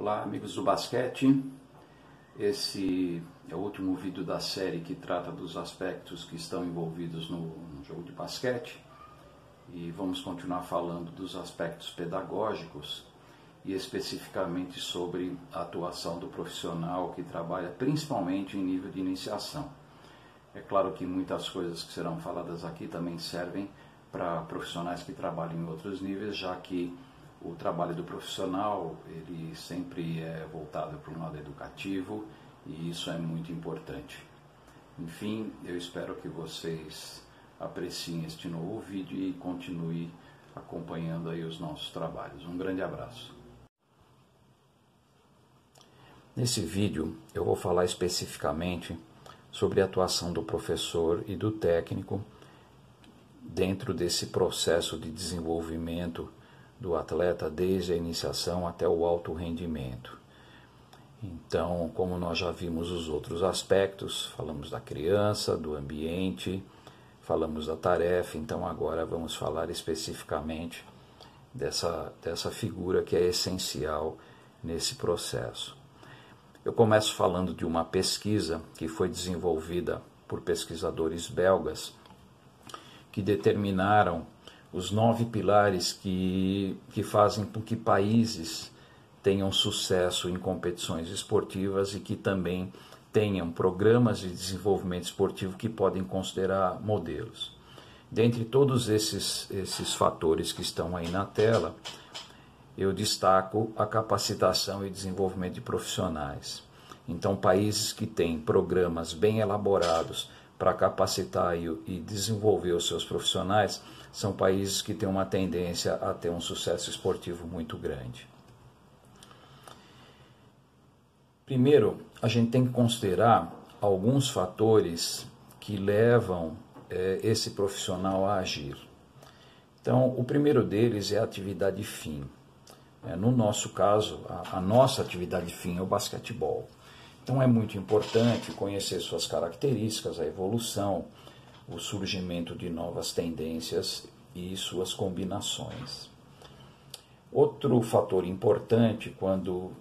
Olá, amigos do basquete. Esse é o último vídeo da série que trata dos aspectos que estão envolvidos no jogo de basquete. E vamos continuar falando dos aspectos pedagógicos e especificamente sobre a atuação do profissional que trabalha principalmente em nível de iniciação. É claro que muitas coisas que serão faladas aqui também servem para profissionais que trabalham em outros níveis, já que o trabalho do profissional ele sempre é voltado para um lado educativo e isso é muito importante. Enfim, eu espero que vocês apreciem este novo vídeo e continuem acompanhando aí os nossos trabalhos. Um grande abraço. Nesse vídeo eu vou falar especificamente sobre a atuação do professor e do técnico dentro desse processo de desenvolvimento do atleta desde a iniciação até o alto rendimento. Então, como nós já vimos os outros aspectos, falamos da criança, do ambiente, falamos da tarefa, então agora vamos falar especificamente dessa figura que é essencial nesse processo. Eu começo falando de uma pesquisa que foi desenvolvida por pesquisadores belgas que determinaram os 9 pilares que fazem com que países tenham sucesso em competições esportivas e que também tenham programas de desenvolvimento esportivo que podem considerar modelos. Dentre todos esses fatores que estão aí na tela, eu destaco a capacitação e desenvolvimento de profissionais. Então, países que têm programas bem elaborados para capacitar e desenvolver os seus profissionais são países que têm uma tendência a ter um sucesso esportivo muito grande. Primeiro, a gente tem que considerar alguns fatores que levam esse profissional a agir. Então, o primeiro deles é a atividade fim. No nosso caso, a nossa atividade fim é o basquetebol. Então, é muito importante conhecer suas características, a evolução, o surgimento de novas tendências e suas combinações. Outro fator importante quando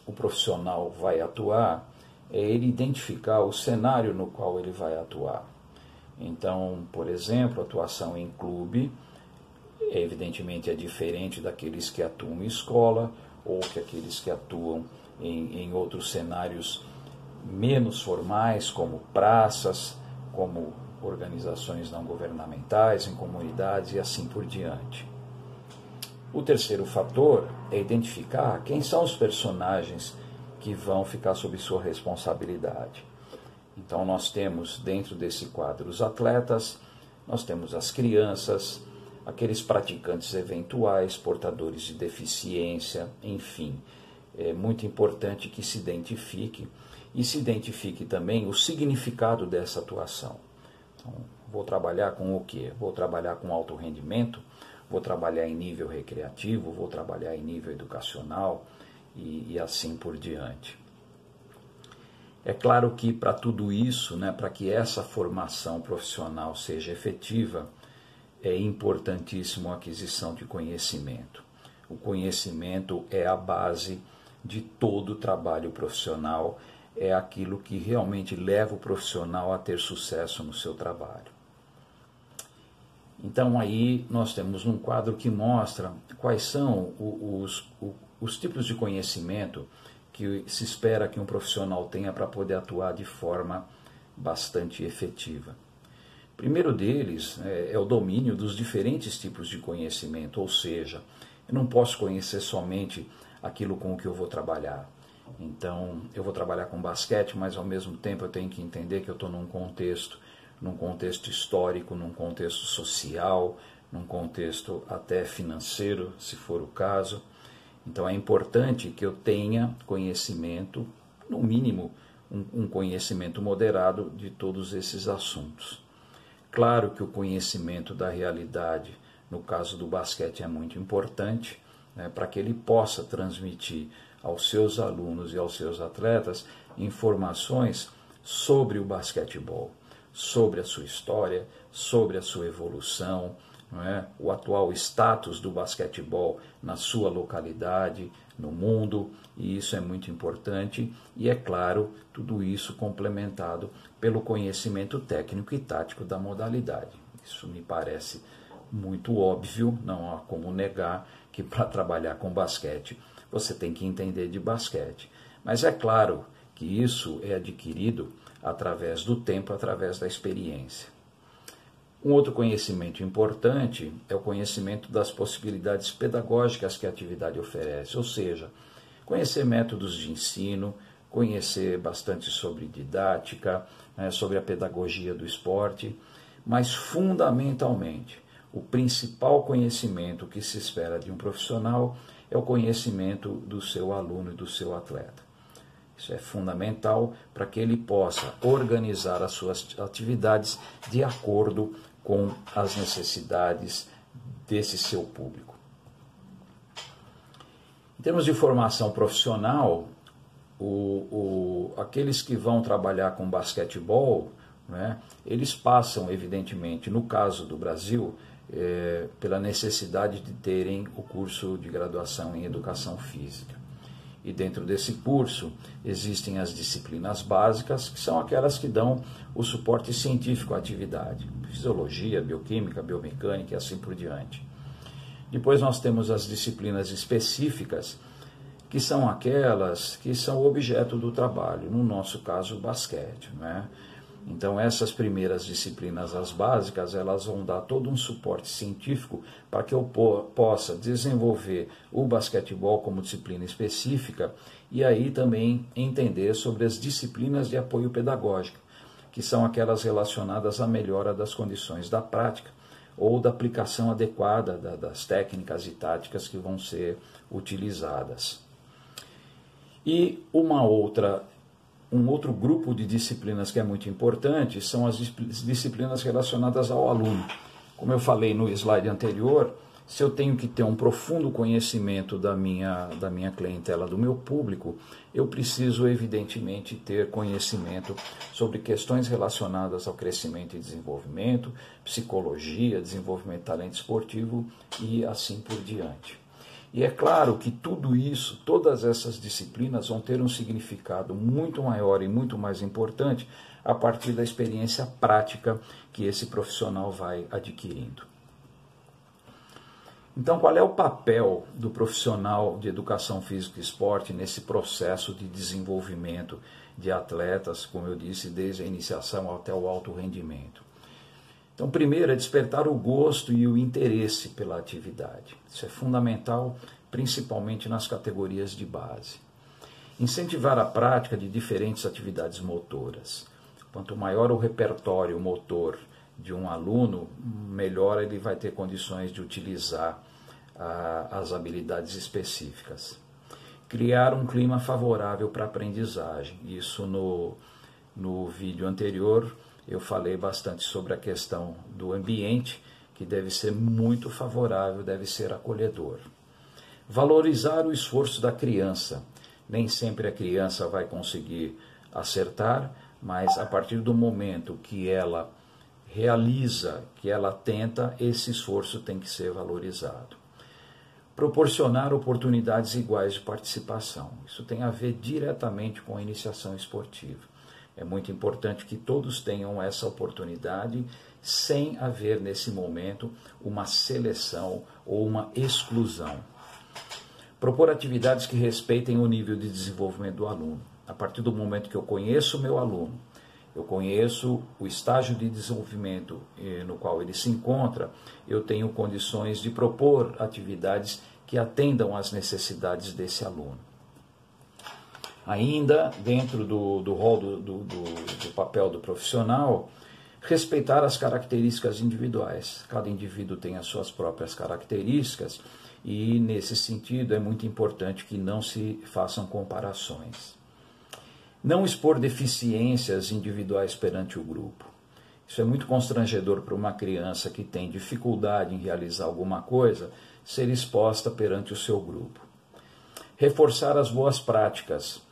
o profissional vai atuar é ele identificar o cenário no qual ele vai atuar. Então, por exemplo, a atuação em clube evidentemente é diferente daqueles que atuam em escola ou que aqueles que atuam em outros cenários menos formais, como praças, como organizações não governamentais, em comunidades e assim por diante. O terceiro fator é identificar quem são os personagens que vão ficar sob sua responsabilidade. Então nós temos dentro desse quadro os atletas, nós temos as crianças, aqueles praticantes eventuais, portadores de deficiência, enfim. É muito importante que se identifique e se identifique também o significado dessa atuação. Então, vou trabalhar com o quê? Vou trabalhar com alto rendimento, vou trabalhar em nível recreativo, vou trabalhar em nível educacional e assim por diante. É claro que para tudo isso, para que essa formação profissional seja efetiva, é importantíssimo a aquisição de conhecimento. O conhecimento é a base de todo o trabalho profissional, é aquilo que realmente leva o profissional a ter sucesso no seu trabalho. Então aí nós temos um quadro que mostra quais são os tipos de conhecimento que se espera que um profissional tenha para poder atuar de forma bastante efetiva. O primeiro deles é o domínio dos diferentes tipos de conhecimento, ou seja, eu não posso conhecer somente aquilo com o que eu vou trabalhar. Então, eu vou trabalhar com basquete, mas ao mesmo tempo eu tenho que entender que eu estou num contexto histórico, num contexto social, num contexto até financeiro, se for o caso. Então, é importante que eu tenha conhecimento, no mínimo, um conhecimento moderado de todos esses assuntos. Claro que o conhecimento da realidade, no caso do basquete, é muito importante, para que ele possa transmitir aos seus alunos e aos seus atletas informações sobre o basquetebol, sobre a sua história, sobre a sua evolução, não é? O atual status do basquetebol na sua localidade, no mundo, e isso é muito importante, e é claro, tudo isso complementado pelo conhecimento técnico e tático da modalidade. Isso me parece muito óbvio, não há como negar que para trabalhar com basquete você tem que entender de basquete. Mas é claro que isso é adquirido através do tempo, através da experiência. Um outro conhecimento importante é o conhecimento das possibilidades pedagógicas que a atividade oferece, ou seja, conhecer métodos de ensino, conhecer bastante sobre didática, sobre a pedagogia do esporte, mas fundamentalmente o principal conhecimento que se espera de um profissional é o conhecimento do seu aluno e do seu atleta. Isso é fundamental para que ele possa organizar as suas atividades de acordo com as necessidades desse seu público. Em termos de formação profissional, aqueles que vão trabalhar com basquetebol, né, eles passam, evidentemente, no caso do Brasil, pela necessidade de terem o curso de graduação em Educação Física. E dentro desse curso existem as disciplinas básicas, que são aquelas que dão o suporte científico à atividade, fisiologia, bioquímica, biomecânica e assim por diante. Depois nós temos as disciplinas específicas, que são aquelas que são objeto do trabalho, no nosso caso o basquete, né? Então essas primeiras disciplinas, as básicas, elas vão dar todo um suporte científico para que eu possa desenvolver o basquetebol como disciplina específica e aí também entender sobre as disciplinas de apoio pedagógico, que são aquelas relacionadas à melhora das condições da prática ou da aplicação adequada das técnicas e táticas que vão ser utilizadas. E um outro grupo de disciplinas que é muito importante são as disciplinas relacionadas ao aluno. Como eu falei no slide anterior, se eu tenho que ter um profundo conhecimento da minha clientela, do meu público, eu preciso, evidentemente, ter conhecimento sobre questões relacionadas ao crescimento e desenvolvimento, psicologia, desenvolvimento de talento esportivo e assim por diante. E é claro que tudo isso, todas essas disciplinas vão ter um significado muito maior e muito mais importante a partir da experiência prática que esse profissional vai adquirindo. Então, qual é o papel do profissional de educação física e esporte nesse processo de desenvolvimento de atletas, como eu disse, desde a iniciação até o alto rendimento? Então, primeiro é despertar o gosto e o interesse pela atividade. Isso é fundamental, principalmente nas categorias de base. Incentivar a prática de diferentes atividades motoras. Quanto maior o repertório motor de um aluno, melhor ele vai ter condições de utilizar as habilidades específicas. Criar um clima favorável para a aprendizagem. Isso no vídeo anterior eu falei bastante sobre a questão do ambiente, que deve ser muito favorável, deve ser acolhedor. Valorizar o esforço da criança. Nem sempre a criança vai conseguir acertar, mas a partir do momento que ela realiza, que ela tenta, esse esforço tem que ser valorizado. Proporcionar oportunidades iguais de participação. Isso tem a ver diretamente com a iniciação esportiva. É muito importante que todos tenham essa oportunidade, sem haver nesse momento uma seleção ou uma exclusão. Propor atividades que respeitem o nível de desenvolvimento do aluno. A partir do momento que eu conheço o meu aluno, eu conheço o estágio de desenvolvimento no qual ele se encontra, eu tenho condições de propor atividades que atendam às necessidades desse aluno. Ainda dentro do rol do papel do profissional, respeitar as características individuais. Cada indivíduo tem as suas próprias características e, nesse sentido, é muito importante que não se façam comparações. Não expor deficiências individuais perante o grupo. Isso é muito constrangedor para uma criança que tem dificuldade em realizar alguma coisa, ser exposta perante o seu grupo. Reforçar as boas práticas.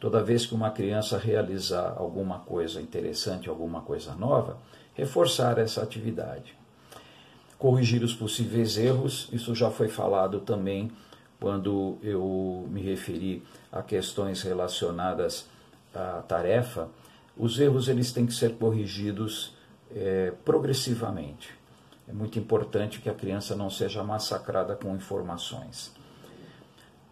Toda vez que uma criança realizar alguma coisa interessante, alguma coisa nova, reforçar essa atividade. corrigir os possíveis erros, isso já foi falado também quando eu me referi a questões relacionadas à tarefa. Os erros eles têm que ser corrigidos progressivamente. É muito importante que a criança não seja massacrada com informações.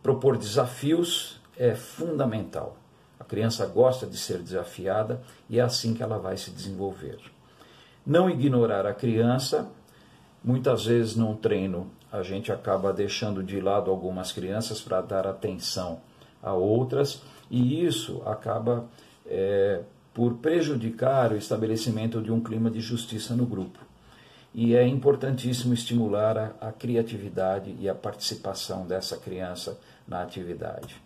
Propor desafios é fundamental. A criança gosta de ser desafiada e é assim que ela vai se desenvolver. Não ignorar a criança. Muitas vezes num treino a gente acaba deixando de lado algumas crianças para dar atenção a outras e isso acaba por prejudicar o estabelecimento de um clima de justiça no grupo. E é importantíssimo estimular a criatividade e a participação dessa criança na atividade.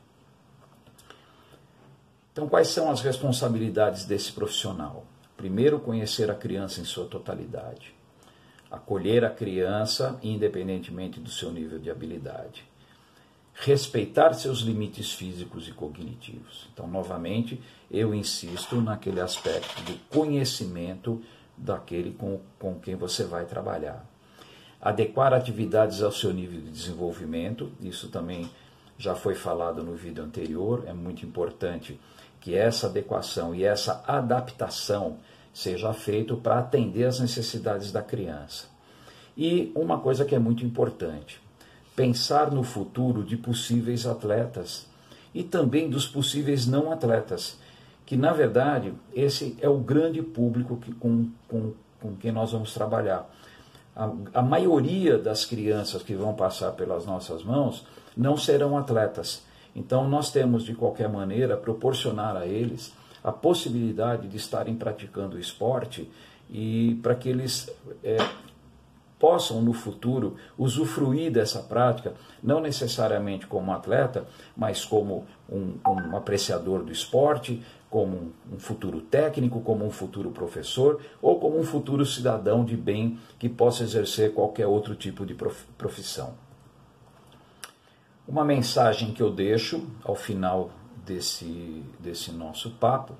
Então, quais são as responsabilidades desse profissional? Primeiro, conhecer a criança em sua totalidade. Acolher a criança, independentemente do seu nível de habilidade. Respeitar seus limites físicos e cognitivos. Então, novamente, eu insisto naquele aspecto do conhecimento daquele com quem você vai trabalhar. Adequar atividades ao seu nível de desenvolvimento, isso também já foi falado no vídeo anterior, é muito importante que essa adequação e essa adaptação seja feito para atender às necessidades da criança. E uma coisa que é muito importante, pensar no futuro de possíveis atletas e também dos possíveis não atletas, que na verdade esse é o grande público com quem nós vamos trabalhar. A maioria das crianças que vão passar pelas nossas mãos não serão atletas. Então nós temos de qualquer maneira proporcionar a eles a possibilidade de estarem praticando o esporte e para que eles possam no futuro usufruir dessa prática, não necessariamente como atleta, mas como um apreciador do esporte, como um futuro técnico, como um futuro professor ou como um futuro cidadão de bem que possa exercer qualquer outro tipo de profissão. Uma mensagem que eu deixo ao final desse nosso papo,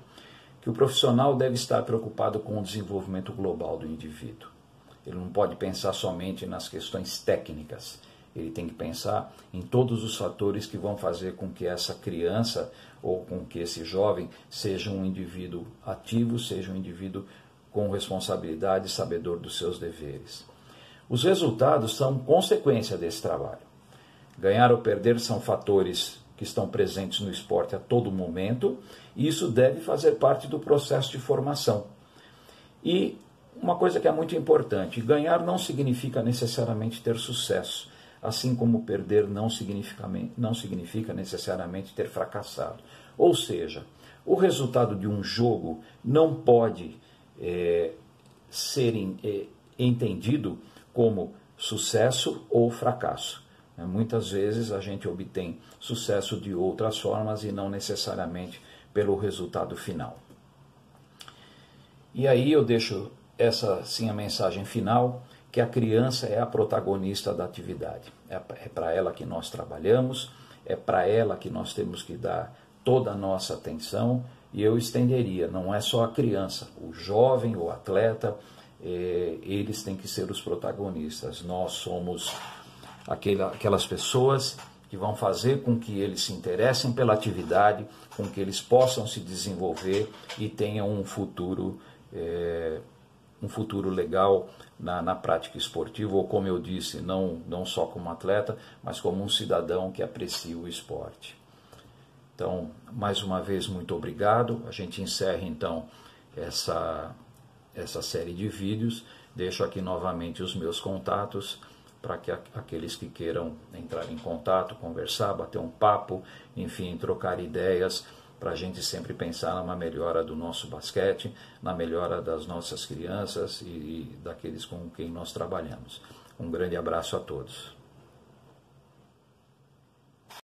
que o profissional deve estar preocupado com o desenvolvimento global do indivíduo. Ele não pode pensar somente nas questões técnicas, ele tem que pensar em todos os fatores que vão fazer com que essa criança ou com que esse jovem seja um indivíduo ativo, seja um indivíduo com responsabilidade e sabedor dos seus deveres. Os resultados são consequência desse trabalho. Ganhar ou perder são fatores que estão presentes no esporte a todo momento, e isso deve fazer parte do processo de formação. E uma coisa que é muito importante, ganhar não significa necessariamente ter sucesso, assim como perder não significa necessariamente ter fracassado. Ou seja, o resultado de um jogo não pode ser entendido como sucesso ou fracasso. Muitas vezes a gente obtém sucesso de outras formas e não necessariamente pelo resultado final. E aí eu deixo essa sim a mensagem final, que a criança é a protagonista da atividade. É para ela que nós trabalhamos, é para ela que nós temos que dar toda a nossa atenção, e eu estenderia, não é só a criança, o jovem, o atleta, eles têm que ser os protagonistas. Nós somos aquelas pessoas que vão fazer com que eles se interessem pela atividade, com que eles possam se desenvolver e tenham um futuro legal na prática esportiva, ou como eu disse, não só como atleta, mas como um cidadão que aprecia o esporte. Então, mais uma vez, muito obrigado. A gente encerra então essa série de vídeos. Deixo aqui novamente os meus contatos para que aqueles que queiram entrar em contato, conversar, bater um papo, enfim, trocar ideias, para a gente sempre pensar numa melhora do nosso basquete, na melhora das nossas crianças e daqueles com quem nós trabalhamos. Um grande abraço a todos.